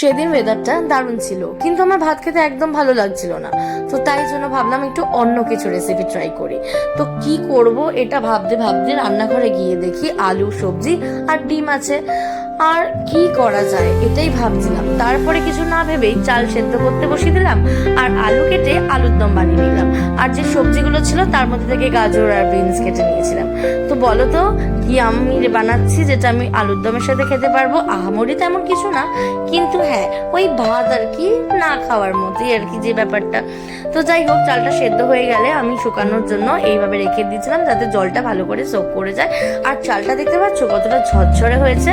সেদিন ওয়েদারটা দারুণ ছিল, কিন্তু আমার ভাত খেতে একদম ভালো লাগছিল না। তো তাই জন্য ভাবলাম একটু অন্য কিছু রেসিপি ট্রাই করি। তো কি করব এটা ভাবতে ভাবতে রান্নাঘরে গিয়ে দেখি আলু, সবজি আর ডিম আছে। আর কি করা যায় এটাই ভাবছিলাম। তারপরে কিছু না ভেবেই চাল সেদ্ধ করতে বসিয়ে দিলাম আর আলু কেটে আলুর দম বানিয়ে নিলাম। আর যে সবজিগুলো ছিল তার মধ্যে থেকে গাজর আর বিনস কেটে নিয়েছিলাম। তো বলো তো কি আমি বানাচ্ছি যেটা আমি আলুর দমের সাথে খেতে পারবো? আহামরি তেমন কিছু না, কিন্তু হ্যাঁ ওই ভাত আর কি না খাওয়ার মতোই আর কি যে ব্যাপারটা। তো যাই হোক, চালটা সেদ্ধ হয়ে গেলে আমি শুকানোর জন্য এইভাবে রেখে দিয়েছিলাম যাতে জলটা ভালো করে সোক করে যায়। আর চালটা দেখতে পাচ্ছ কতটা ঝরঝরে হয়েছে,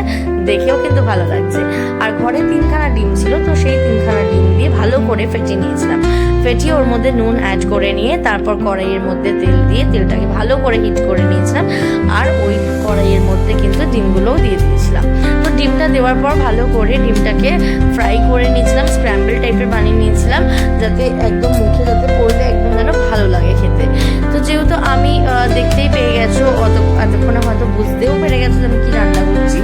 দেখেও কিন্তু ভালো লাগছে। আর ঘরে 3খানা ডিম ছিল, তো সেই 3খানা ডিম দিয়ে ভালো করে ফেটিয়ে নিয়েছিলাম। ফেটিয়ে ওর মধ্যে নুন অ্যাড করে নিয়ে তারপর কড়াইয়ের মধ্যে তেল দিয়ে তেলটাকে ভালো করে হিট করে নিয়েছিলাম। আর ওই কড়াইয়ের মধ্যে কিন্তু ডিমগুলোও দিয়ে দিয়েছিলাম। তো ডিমটা দেওয়ার পর ভালো করে ডিমটাকে ফ্রাই করে নিয়েছিলাম, স্ক্র্যাম্বল টাইপের বানিয়ে নিয়েছিলাম যাতে একদম মুখে যাতে পড়লে একদম যেন ভালো লাগে খেতে। তো যেহেতু আমি দেখতেই পেয়ে গেছো, এতক্ষণে হয়তো বুঝতেও পেরে গেছো যে আমি কি রান্না করছি,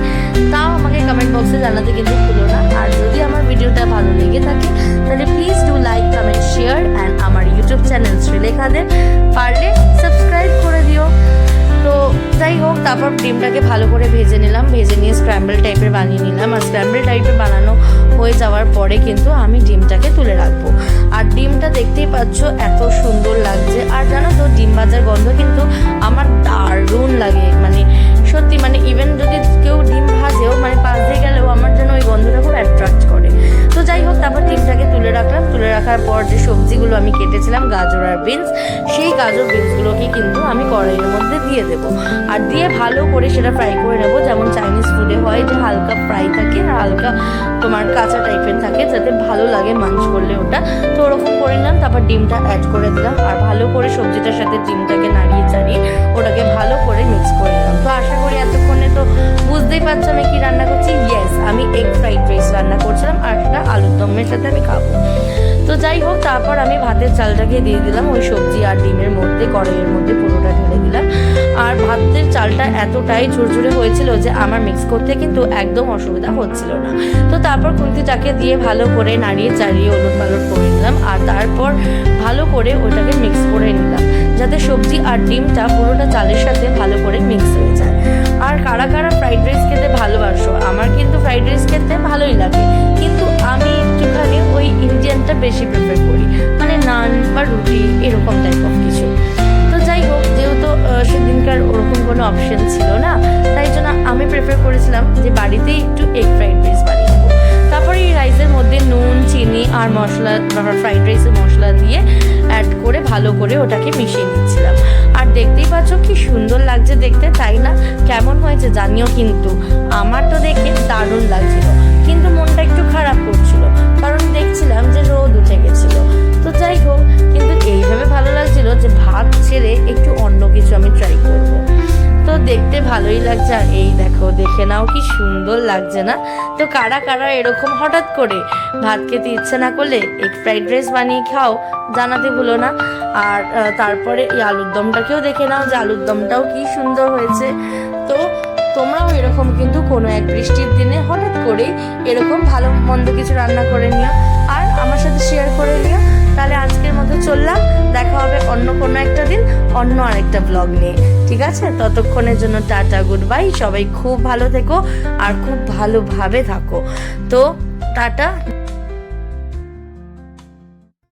তাও আমাকে কমেন্ট বক্সে জানাতে কিন্তু ভুলো না। আর যদি আমার ভিডিওটা ভালো লেগে থাকে তাহলে please do like, comment, share and আমার ইউটিউব চ্যানেল শ্রীলেখাদের পারলে সাবস্ক্রাইব করে দিও। তো যাই হোক, তারপর ডিমটাকে ভালো করে ভেজে নিলাম, ভেজে নিয়ে স্ক্র্যাম্বল টাইপের বানিয়ে নিলাম। আর স্ক্র্যাম্বল টাইপের বানানো হয়ে যাওয়ার পরে কিন্তু আমি ডিমটাকে তুলে রাখবো। আর ডিমটা দেখতেই পাচ্ছ এত সুন্দর লাগছে। আর জানো তো ডিম ভাজার গন্ধ কিন্তু আমার দারুণ লাগে, মানে সত্যি, মানে ইভেন যদি কেউ ডিম ভাজেও মানে পাশ দিয়ে গেলেও আমার যেন ওই গন্ধটা খুব অ্যাট্রাক্ট করে। তো যাই হোক, তারপর ডিমটাকে তুলে রাখলাম। তুলে রাখার পর যে সবজিগুলো আমি কেটেছিলাম গাজর আর বিনস, সেই গাজর বিনসগুলোকে কিন্তু আমি কড়াইয়ের মধ্যে দিয়ে দেবো। আর দিয়ে ভালো করে সেটা ফ্রাই করে নেবো, যেমন চাইনিজ ফুডে হয় যে হালকা ফ্রাই থাকে আর হালকা তোমার কাঁচা টাইপের থাকে, যাতে ভালো লাগে মাঞ্চ করলে ওটা। তো ওরকম করে নিলাম, তারপর ডিমটা অ্যাড করে দিলাম আর ভালো করে সবজিটার সাথে ডিমটাকে নাড়িয়ে চাড়িয়ে ওটাকে ভালো করে মিক্স করে নিলাম। তো আশা করি এতক্ষণে তো বুঝতেই পারছো আমি কি রান্না করছি। ইয়েস, আমি এগ ফ্রাইড রাইস রান্না করছিলাম আর সেটা আলুর দমের সাথে আমি খাবো। তো যাই হোক, তারপর আমি ভাতের চালটাকে দিয়ে দিলাম ওই সবজি আর ডিমের মধ্যে, কড়াইয়ের মধ্যে পুরোটা ঢেলে দিলাম। আর ভাতের চালটা এতটাই ঝুরঝুরে হয়েছিল যে আমার মিক্স করতে কিন্তু একদম অসুবিধা হচ্ছিল না। তো তারপর খুন্তিটাকে দিয়ে ভালো করে নাড়িয়ে চাড়িয়ে ওলট পালট করে নিলাম। আর তারপর ভালো করে ওটাকে মিক্স করে নিলাম যাতে সবজি আর ডিমটা পুরোটা চালের সাথে ভালো করে মিক্স হয়ে যায়। আর কারা কারা ফ্রাইড রাইস খেতে ভালোবাসো? আমার কিন্তু ফ্রাইড রাইস খেতে ভালোই লাগে, কিন্তু আমি একটুখানি ওই ইন্ডিয়ানটা বেশি প্রেফার করি, মানে নান বা রুটি এরকম টাইপ অফ কিছু। তো যাই হোক, যেহেতু সেদিনকার ওরকম কোনো অপশন ছিল না, তাই জন্য আমি প্রেফার করেছিলাম যে বাড়িতেই একটু এগ ফ্রাইড রাইস বানিয়ে নেবো। তারপরে এই রাইসের মধ্যে নুন, চিনি আর মশলা, ফ্রাইড রাইসের মশলা দিয়ে অ্যাড করে ভালো করে ওটাকে মিশিয়ে নিচ্ছিলাম। আর দেখতেই পাচ্ছ কি সুন্দর লাগছে দেখতে, তাই না? কেমন হয়েছে জানিও কিন্তু। আমার তো দেখে দারুণ লাগছিল, কিন্তু মনটা একটু খারাপ করছিল কারণ দেখছিলাম যে রোদ উঠে গেছিল। তো যাই হোক, কিন্তু এইভাবে ভালো লাগছিল যে ভাত ছেড়ে একটু অন্য কিছু আমি ট্রাই করবো। তো দেখতে ভালোই লাগছে। আর এই দেখো, দেখে নাও কি সুন্দর লাগছে না? তো কারা কারা এরকম হঠাৎ করে ভাত খেতে ইচ্ছে না করলে এগ ফ্রাইড রাইস বানিয়ে খাও, জানাতে ভুলো না। আর তারপরে এই আলুর দমটাকেও দেখে নাও যে আলুর দমটাও কি সুন্দর হয়েছে। তো তোমরাও এরকম কিন্তু কোনো এক বৃষ্টির দিনে হঠাৎ করে এরকম ভালো মন্দ কিছু রান্না করে নিও আর আমার সাথে শেয়ার করে নিও। তাহলে আজকের মতো চললাম, দেখা হবে অন্য কোনো একটা দিন অন্য আরেকটা ব্লগ নিয়ে, ঠিক আছে? ততক্ষণের জন্য টাটা, গুড বাই। সবাই খুব ভালো থেকো আর খুব ভালোভাবে থাকো। তো টাটা।